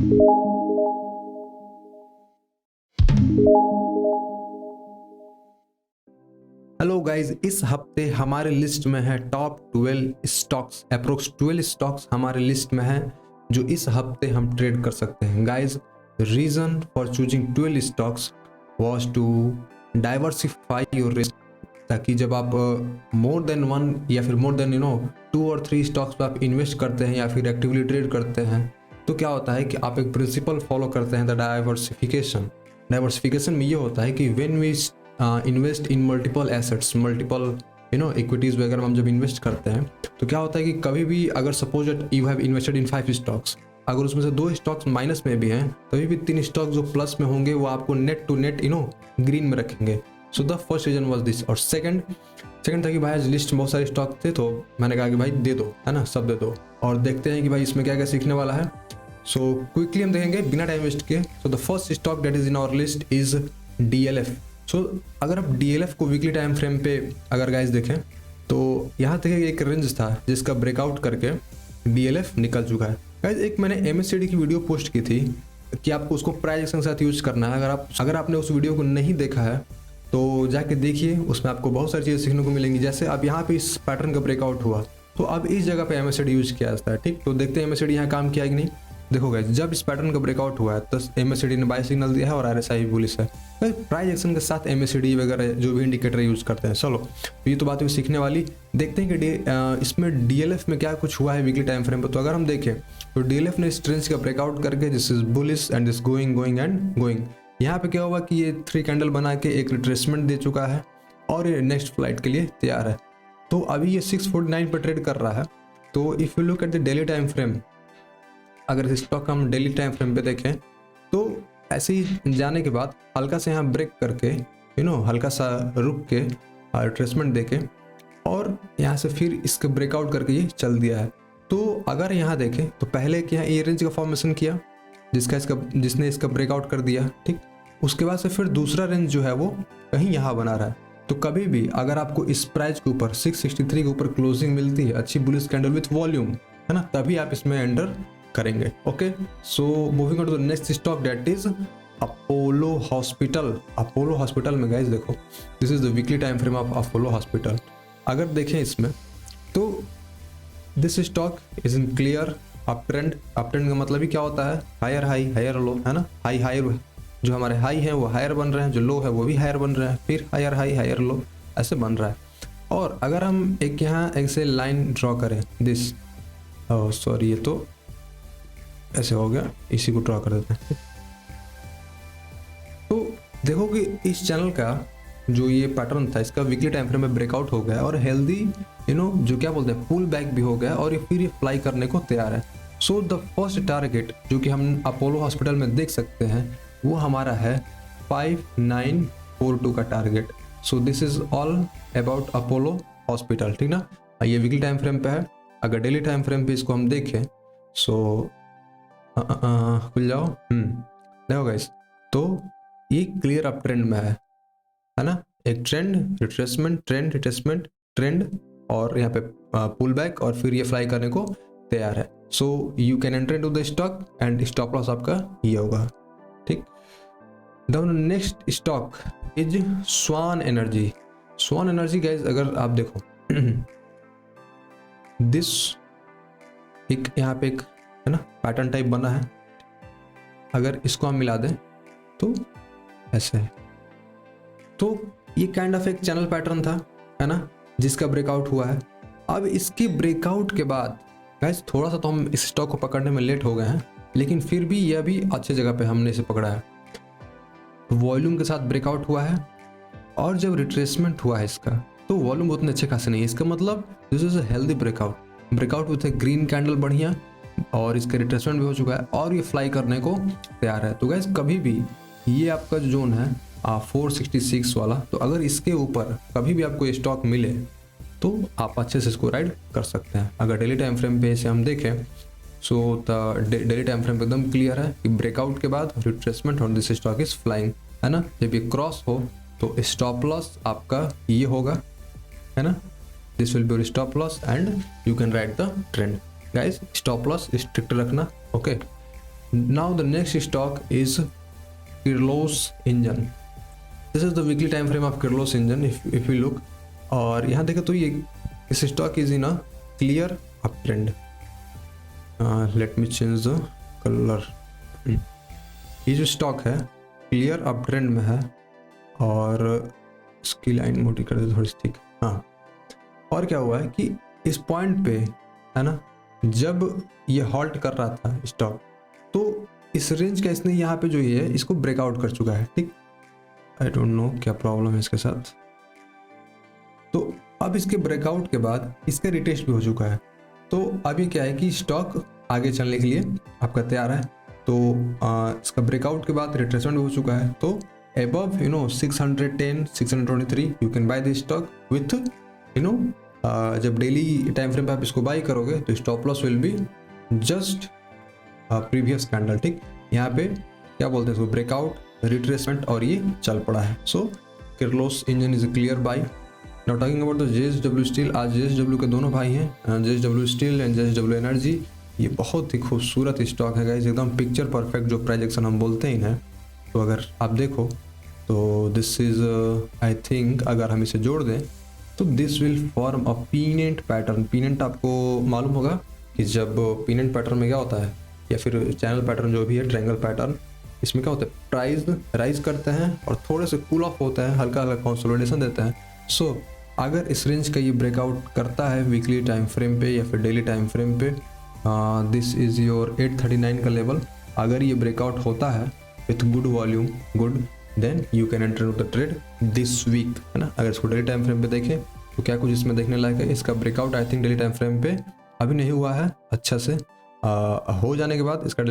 Hello guys, इस हफ्ते हमारे लिस्ट में है टॉप 12 स्टॉक्स। अप्रोक्स 12 स्टॉक्स हमारे लिस्ट में है जो इस हफ्ते हम ट्रेड कर सकते हैं। Guys, reason for choosing 12 stocks was to diversify your risk, ताकि जब आप मोर देन वन या फिर मोर देन 2 और 3 स्टॉक्स पर आप इन्वेस्ट करते हैं या फिर एक्टिवली ट्रेड करते हैं, तो क्या होता है कि आप एक प्रिंसिपल फॉलो करते हैं, द डाइवर्सिफिकेशन। डाइवर्सिफिकेशन में ये होता है कि when we invest in multiple assets, multiple equities वगैरह हम जब इन्वेस्ट करते हैं, तो क्या होता है कि कभी भी अगर suppose you have invested in 5 stocks, अगर उसमें से 2 स्टॉक्स माइनस में भी हैं, तभी भी 3 स्टॉक जो प्लस में होंगे वो आपको नेट टू नेट ग्रीन में रखेंगे। So the first reason was this. और सेकंड था कि भाई लिस्ट में बहुत सारे स्टॉक थे, तो मैंने कहा कि भाई दे दो, है ना, सब दे दो और देखते हैं कि भाई इसमें क्या क्या सीखने वाला है। सो क्विकली हम देखेंगे बिना टाइम वेस्ट किए। So the first stock that is in our list is DLF। सो अगर आप DLF को वीकली टाइम फ्रेम पे अगर गाइस देखें, तो यहाँ देखिए एक रेंज था जिसका ब्रेकआउट करके DLF निकल चुका है। गाइस, एक मैंने MACD की वीडियो पोस्ट की थी कि आपको उसको प्राइस एक्शन के साथ यूज करना है। अगर आपने उस वीडियो को नहीं देखा है तो जाके देखिए, उसमें आपको बहुत सारी चीज़ें सीखने को मिलेंगी। जैसे अब यहाँ पे इस पैटर्न का ब्रेकआउट हुआ तो अब इस जगह पे MACD यूज किया जाता है, ठीक। तो देखते हैं MACD यहाँ काम किया कि नहीं। देखो गाइस, जब इस पैटर्न का ब्रेकआउट हुआ है तो MACD ने बाय सिग्नल दिया है और RSI भी बुलिश है। प्राइस एक्शन के साथ MACD वगैरह जो भी इंडिकेटर यूज करते हैं। चलो, ये तो बात हुई सीखने वाली। देखते हैं कि इसमें DLF में क्या कुछ हुआ है वीकली टाइम फ्रेम पर। तो अगर हम देखें तो DLF ने इस ट्रेंड का ब्रेकआउट करके this is bullish and this going and going. यहाँ पे क्या हुआ कि ये 3 कैंडल बना के एक रिट्रेसमेंट दे चुका है और ये नेक्स्ट फ्लाइट के लिए तैयार है। तो अभी ये 649 पर ट्रेड कर रहा है। तो if you look at the daily time frame, अगर इस स्टॉक हम डेली टाइम फ्रेम पे देखें तो ऐसे ही जाने के बाद हल्का से यहाँ ब्रेक करके हल्का सा रुक के रिट्रेसमेंट देके और यहाँ से फिर इसका ब्रेकआउट करके ये चल दिया है। तो अगर यहाँ देखें तो पहले यहाँ ये रेंज का फॉर्मेशन किया जिसने इसका ब्रेकआउट कर दिया, ठीक। उसके बाद से फिर दूसरा रेंज जो है वो कहीं यहाँ बना रहा है। तो कभी भी अगर आपको इस प्राइस के ऊपर 663 के ऊपर क्लोजिंग मिलती है, अच्छी बुलिश कैंडल विथ वॉल्यूम, है ना, तभी आप इसमें एंटर करेंगे। Okay, so moving on to the next stock that is Apollo hospital. Apollo hospital में गाइस देखो, this is the weekly time frame of Apollo hospital. अगर देखें इसमें तो this stock is in clear up trend. Uptrend का मतलब ही क्या होता है, हायर हाई हायर लो, है ना। हायर जो हमारे हाई हैं वो हायर बन रहे हैं, जो लो है वो भी हायर बन रहे हैं, फिर हायर हाई हायर लो ऐसे बन रहा है। और अगर हम एक यहाँ ऐसे लाइन ड्रॉ करें, दिस सॉरी ये तो ऐसे हो गया, इसी को ड्रॉ कर देते हैं। तो देखो कि इस चैनल का जो ये पैटर्न था इसका वीकली टाइम फ्रेम में ब्रेकआउट हो गया और हेल्दी जो क्या बोलते हैं पुल बैक भी हो गया और ये फिर ये फ्लाई करने को तैयार है। सो द फर्स्ट टारगेट जो कि हम अपोलो हॉस्पिटल में देख सकते हैं वो हमारा है 5942 का target. So this is all about Apollo hospital, ठीक ना। ये वीकली टाइम फ्रेम पे है। अगर डेली टाइम फ्रेम पे इसको हम देखें, सो खुल जाओ, देखो गाइस, तो ये क्लियर अप ट्रेंड में है ना। एक trend retracement, trend retracement, trend और यहाँ पे पुल बैक और फिर ये फ्लाई करने को तैयार है। So you can enter into the stock and stop loss आपका ये होगा, ठीक। The next stock is Swan energy. Swan energy guys, अगर आप देखो दिस एक यहाँ पे एक है ना पैटर्न टाइप बना है। अगर इसको हम मिला दें तो ऐसे है। तो ये काइंड ऑफ एक चैनल पैटर्न था, है ना, जिसका ब्रेकआउट हुआ है। अब इसके ब्रेकआउट के बाद गाइस थोड़ा सा तो हम इस स्टॉक को पकड़ने में लेट हो गए हैं, लेकिन फिर भी यह भी अच्छी जगह पे हमने इसे पकड़ा है। वॉल्यूम के साथ ब्रेकआउट हुआ है और जब रिट्रेसमेंट हुआ है इसका तो वॉल्यूम उतने अच्छे खासे नहीं है। इसका मतलब this is a healthy breakout with A green candle बढ़िया और इसका रिट्रेसमेंट भी हो चुका है और ये फ्लाई करने को तैयार है। तो गाइस कभी भी ये आपका जो जोन है 466 वाला, तो अगर इसके ऊपर कभी भी आपको ये स्टॉक मिले तो आप अच्छे से इसको राइड कर सकते हैं। अगर डेली टाइम फ्रेम पे इसे हम देखें, so the daily time frame पे एकदम क्लियर है कि ब्रेकआउट के बाद रिट्रेसमेंट और दिस स्टॉक इज फ्लाइंग, है ना। जब ये क्रॉस हो तो स्टॉप लॉस आपका ये होगा, है ना, this will be stop loss and you can ride the trend. Guys stop loss strict रखना, okay. Now the next stock is Kirloskar engine. This is the weekly time frame of Kirloskar engine if you look. और यहाँ देखें तो ये इस stock is in a clear up trend. Let me change the colour. ये जो stock है clear up trend में है और इसकी लाइन मोटी कर दे थोड़ी सी, ठीक। हाँ, और क्या हुआ है कि इस पॉइंट पे है ना, जब ये हॉल्ट कर रहा था स्टॉक, तो इस रेंज का इसने यहाँ पे जो ये है इसको ब्रेकआउट कर चुका है, ठीक। आई डोंट नो क्या प्रॉब्लम है इसके साथ। तो अब इसके ब्रेकआउट के बाद इसका रिटेस्ट भी हो चुका है। तो अभी क्या है कि स्टॉक आगे चलने के लिए आपका तैयार है। तो इसका ब्रेकआउट के बाद रिट्रेसमेंट हो चुका है। तो above 610 623 you can by this stock with जब डेली टाइम फ्रेम पे आप इसको बाई करोगे तो stop loss will be just previous candle, ठीक। यहाँ पे क्या बोलते हैं इसको, ब्रेकआउट, रिट्रेसमेंट, और ये चल पड़ा है। So Kirloskar engine is a clear buy. Now talking about the JSW steel, आज JSW के दोनों भाई हैं, JSW steel and JSW energy. ये बहुत ही खूबसूरत स्टॉक है गाइस, एकदम पिक्चर परफेक्ट जो प्राइजेक्शन हम बोलते हैं इन्हें। तो अगर आप देखो तो दिस इज आई थिंक अगर हम इसे जोड़ दें तो this will form a pennant pattern. Pennant आपको मालूम होगा कि जब पीनेंट पैटर्न में क्या होता है, या फिर चैनल पैटर्न जो भी है, ट्रायंगल पैटर्न, इसमें क्या होता है, प्राइस राइज करते हैं और थोड़े से कूल ऑफ होता है, हल्का हल्का कंसोलिडेशन देता है। सो अगर इस रेंज का ये ब्रेकआउट करता है वीकली टाइम फ्रेम पे या फिर डेली टाइम फ्रेम पे, दिस इज़ योर 839 का लेवल। अगर ये ब्रेकआउट होता है with good volume, good, then you can enter the trade this week, है ना। अगर इसको डेली टाइम फ्रेम पे देखें तो क्या कुछ इसमें देखने लायक है। इसका breakout I think daily time frame पे अभी नहीं हुआ है अच्छा से, हो जाने के बाद इसका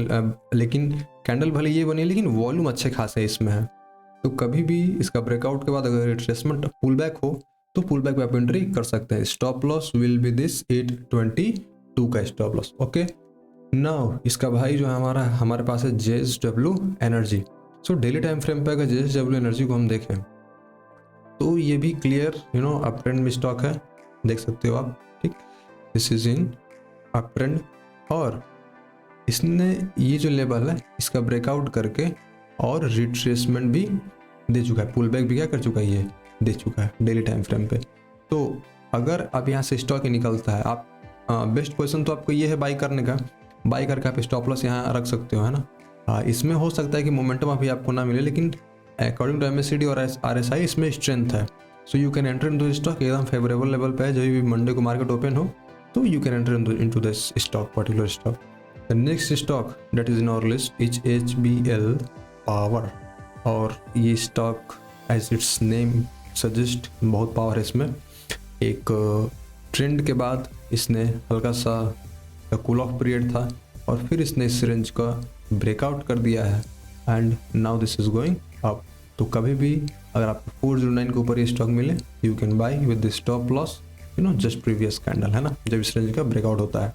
लेकिन कैंडल भले ये बनी लेकिन वॉल्यूम अच्छे खासे इसमें है। तो कभी भी इसका ब्रेकआउट के बाद अगर रिट्रेसमेंट पुल बैक हो तो पुल बैक पे आप एंट्री कर सकते हैं। Stop loss will be this 822 का स्टॉप लॉस, ओके। नाउ इसका भाई जो है हमारे पास है JSW energy. So daily time frame पे अगर JSW एनर्जी को हम देखें तो ये भी क्लियर अप ट्रेंड में स्टॉक है, देख सकते हो आप, ठीक। This is in up trend और इसने ये जो लेवल है इसका ब्रेकआउट करके और रिट्रेसमेंट भी दे चुका है, पुल बैक भी क्या कर चुका है, ये दे चुका है डेली टाइम फ्रेम पे। तो अगर अब यहाँ से स्टॉक ही निकलता है, आप बेस्ट पोजीशन तो आपको ये है बाई करने का, बाई करके आप स्टॉप लॉस यहाँ रख सकते हो, है ना। इसमें हो सकता है कि मोमेंटम अभी आपको ना मिले, लेकिन अकॉर्डिंग टू MACD और RSI इसमें स्ट्रेंथ है। So you can enter into stock, एकदम फेवरेबल लेवल पे है। जब भी मंडे को मार्केट ओपन हो तो you can enter into this stock, particular stock. The next stock that is in our list is HBL power. और ये stock as its name suggest बहुत पावर है इसमें। एक ट्रेंड के बाद इसने हल्का सा कूल ऑफ पीरियड था और फिर इसने इस रेंज का ब्रेकआउट कर दिया है and now this is going up. तो कभी भी अगर आपको 409 के ऊपर ये स्टॉक मिले you can buy with this stop loss just previous candle, है ना, जब इस रेंज का ब्रेकआउट होता है।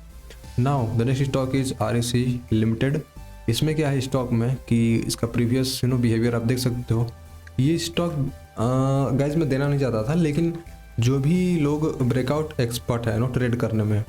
Now the next stock is REC limited. इसमें क्या है स्टॉक में कि इसका प्रीवियस बिहेवियर आप देख सकते हो। ये स्टॉक गाइज मैं देना नहीं चाहता था, लेकिन जो भी लोग ब्रेकआउट एक्सपर्ट है ट्रेड करने में,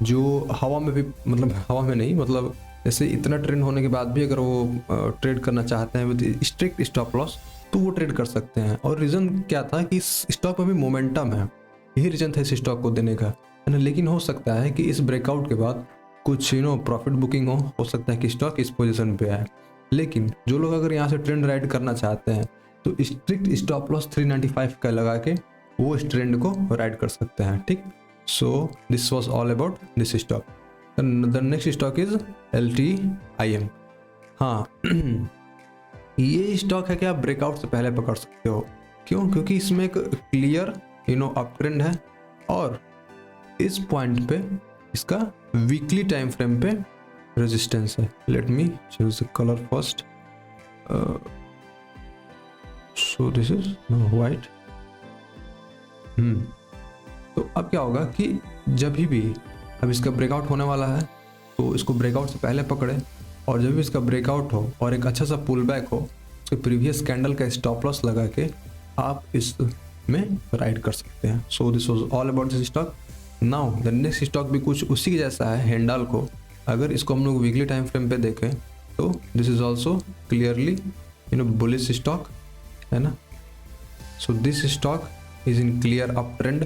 जो हवा में भी, मतलब हवा में नहीं, मतलब जैसे इतना ट्रेंड होने के बाद भी अगर वो ट्रेड करना चाहते हैं विद स्ट्रिक्ट स्टॉप लॉस तो वो ट्रेड कर सकते हैं। और रीज़न क्या था कि इस स्टॉक में भी मोमेंटम है, यही रीज़न था इस स्टॉक को देने का, है ना। लेकिन हो सकता है कि इस ब्रेकआउट के बाद कुछ प्रॉफिट बुकिंग हो सकता है कि स्टॉक इस पोजीशन पे आए। लेकिन जो लोग अगर यहाँ से ट्रेंड राइड करना चाहते हैं तो स्ट्रिक्ट स्टॉप लॉस 395 का लगा के वो इस ट्रेंड को राइड कर सकते हैं, ठीक। So this was all about this stock. The next stock is LTIM। हाँ ये स्टॉक है कि आप ब्रेकआउट से पहले पकड़ सकते हो। क्यों? क्योंकि इसमें एक क्लियर अप ट्रेंड है और इस पॉइंट पे इसका वीकली टाइम फ्रेम पे रेजिस्टेंस है। Let me choose the colour first. So this is white. तो अब क्या होगा कि जब भी अब इसका ब्रेकआउट होने वाला है तो इसको ब्रेकआउट से पहले पकड़े, और जब भी इसका ब्रेकआउट हो और एक अच्छा सा पुल बैक हो, उसके प्रीवियस कैंडल का स्टॉप लॉस लगा के आप इसमें राइड कर सकते हैं। So this was all about this stock. Now the next stock भी कुछ उसी के जैसा है, हिंडाल्को। अगर इसको हम लोग वीकली टाइम फ्रेम पे देखें तो this is also clearly bullish stock है ना। So this stock is in clear up trend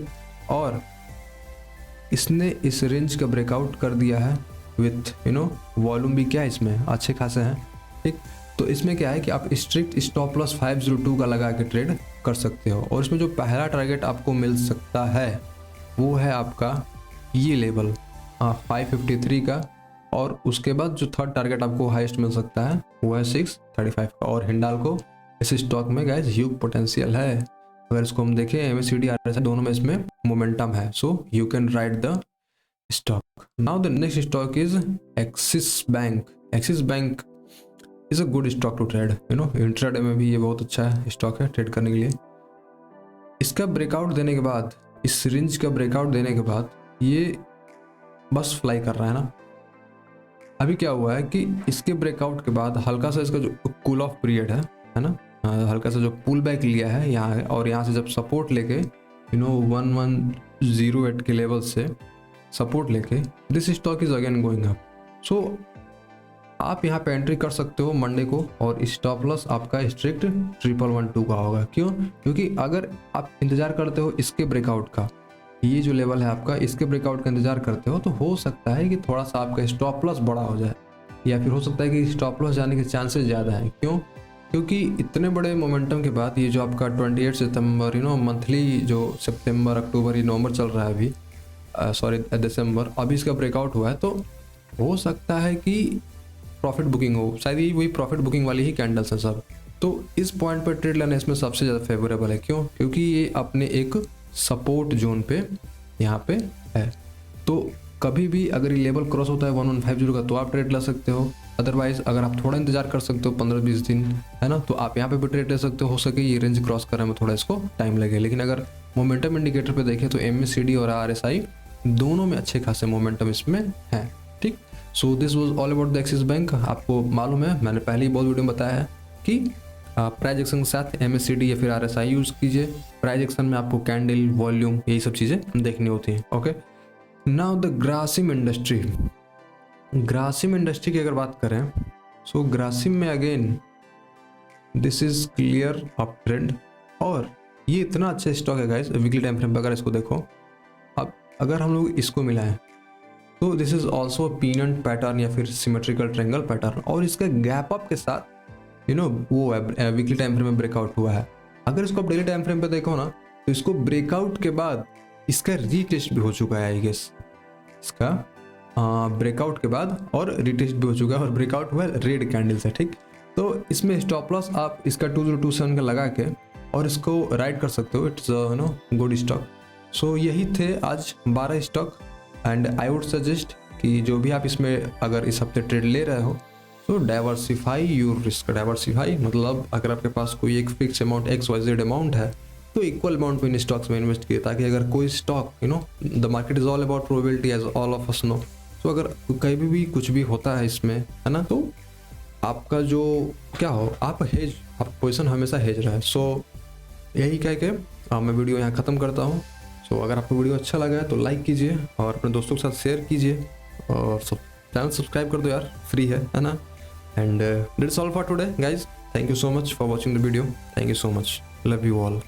और इसने इस रेंज का ब्रेकआउट कर दिया है विथ वॉल्यूम भी क्या है इसमें अच्छे खासे हैं, ठीक। तो इसमें क्या है कि आप स्ट्रिक्ट स्टॉप लॉस 502 का लगा के ट्रेड कर सकते हो और इसमें जो पहला टारगेट आपको मिल सकता है वो है आपका ये लेवल 553 का, और उसके बाद जो थर्ड टारगेट आपको हाईएस्ट मिल सकता है वो है 635 का। और हिंडाल्को इस स्टॉक में गाइस ह्यूज पोटेंशियल है, अगर इसको हम देखें MACD RSI दोनों में इसमें मोमेंटम है, so you can ride the stock. Now the next stock is Axis bank. Axis bank is a good stock to trade, intraday में भी ये बहुत अच्छा स्टॉक है ट्रेड करने के लिए। इसका ब्रेकआउट देने के बाद, इस रेंज का ब्रेकआउट देने के बाद ये बस फ्लाई कर रहा है ना। अभी क्या हुआ है कि इसके ब्रेकआउट के बाद हल्का सा इसका जो कूल ऑफ पीरियड है ना, हल्का सा जो पुल बैक लिया है यहाँ, और यहाँ से जब सपोर्ट लेके 1108 के लेवल से सपोर्ट लेके this stock is again going up. So आप यहाँ पे एंट्री कर सकते हो मंडे को, और स्टॉप लॉस आपका स्ट्रिक्ट 1112 का होगा। क्यों? क्योंकि अगर आप इंतजार करते हो इसके ब्रेकआउट का, ये जो लेवल है आपका, इसके ब्रेकआउट का इंतजार करते हो, तो हो सकता है कि थोड़ा सा आपका स्टॉप लॉस बड़ा हो जाए, या फिर हो सकता है कि स्टॉप लॉस जाने के चांसेस ज़्यादा हैं। क्यों? क्योंकि इतने बड़े मोमेंटम के बाद ये जो आपका 28 सितंबर मंथली जो सितंबर अक्टूबर नवंबर चल रहा है अभी, सॉरी दिसंबर, अभी इसका ब्रेकआउट हुआ है, तो हो सकता है कि प्रॉफिट बुकिंग हो, शायद ये वही प्रॉफिट बुकिंग वाली ही कैंडल्स हैं सब। तो इस पॉइंट पर ट्रेड लेना इसमें सबसे ज़्यादा फेवरेबल है। क्यों? क्योंकि ये अपने एक सपोर्ट जोन पे यहाँ पे है, तो कभी भी अगर ये लेवल क्रॉस होता है 1150 का तो आप ट्रेड ले सकते हो। अदरवाइज अगर आप थोड़ा इंतजार कर सकते हो 15-20 दिन, है ना, तो आप यहाँ पे भी ट्रेड ले सकते हो सके ये रेंज क्रॉस करने में थोड़ा इसको टाइम लगे। लेकिन अगर मोमेंटम इंडिकेटर पे देखें तो MACD और RSI दोनों में अच्छे खासे मोमेंटम इसमें है, ठीक। So this was all about the axis bank. आपको मालूम है, मैंने पहले ही बहुत वीडियो में बताया है कि प्राइस एक्शन के साथ MACD या फिर RSI यूज़ कीजिए। प्राइस एक्शन में आपको कैंडल, वॉल्यूम, यही सब चीज़ें देखनी होती हैं। Okay, now the Grasim industry. Grasim industry की अगर बात करें, सो ग्रासिम में again this is clear up trend, और ये इतना अच्छा स्टॉक है गाइस वीकली टाइम फ्रेम पर अगर इसको देखो। अब अगर हम लोग इसको मिलाएं तो this is also peanut pattern या फिर सिमेट्रिकल ट्रायंगल पैटर्न, और इसका गैप अप के साथ वो वीकली टाइम फ्रेम में ब्रेकआउट हुआ है। अगर इसको आप डेली टाइम फ्रेम पे देखो ना, तो इसको ब्रेकआउट के बाद इसका रीटेस्ट भी हो चुका है, आई गेस इसका ब्रेकआउट के बाद और रीटेस्ट भी हो चुका है, और ब्रेकआउट हुआ है रेड कैंडल से, ठीक। तो इसमें स्टॉप लॉस आप इसका 2027 का लगा के और इसको राइड कर सकते हो। It's good stock. सो यही थे आज 12 stock, and I would suggest कि जो भी आप इसमें अगर इस हफ्ते ट्रेड ले रहे हो तो डाइवर्सिफाई यूर रिस्क। डाइवर्सिफाई मतलब अगर आपके पास कोई एक फिक्स अमाउंट XYZ अमाउंट है तो इक्वल अमाउंट में इन स्टॉक्स में इन्वेस्ट किए, ताकि अगर कोई stock the market is all about probability as all of us know. तो अगर कहीं भी कुछ भी होता है इसमें, है ना, तो आपका जो क्या हो, आप पोजिशन हमेशा हेज रहा है। सो यही कह के मैं वीडियो यहाँ ख़त्म करता हूँ। सो अगर आपको वीडियो अच्छा लगा है तो लाइक कीजिए और अपने दोस्तों के साथ शेयर कीजिए, और चैनल सब्सक्राइब कर दो यार, फ्री है ना। And that's all for today guys. Thank you so much for watching the video. Thank you so much. Love you all.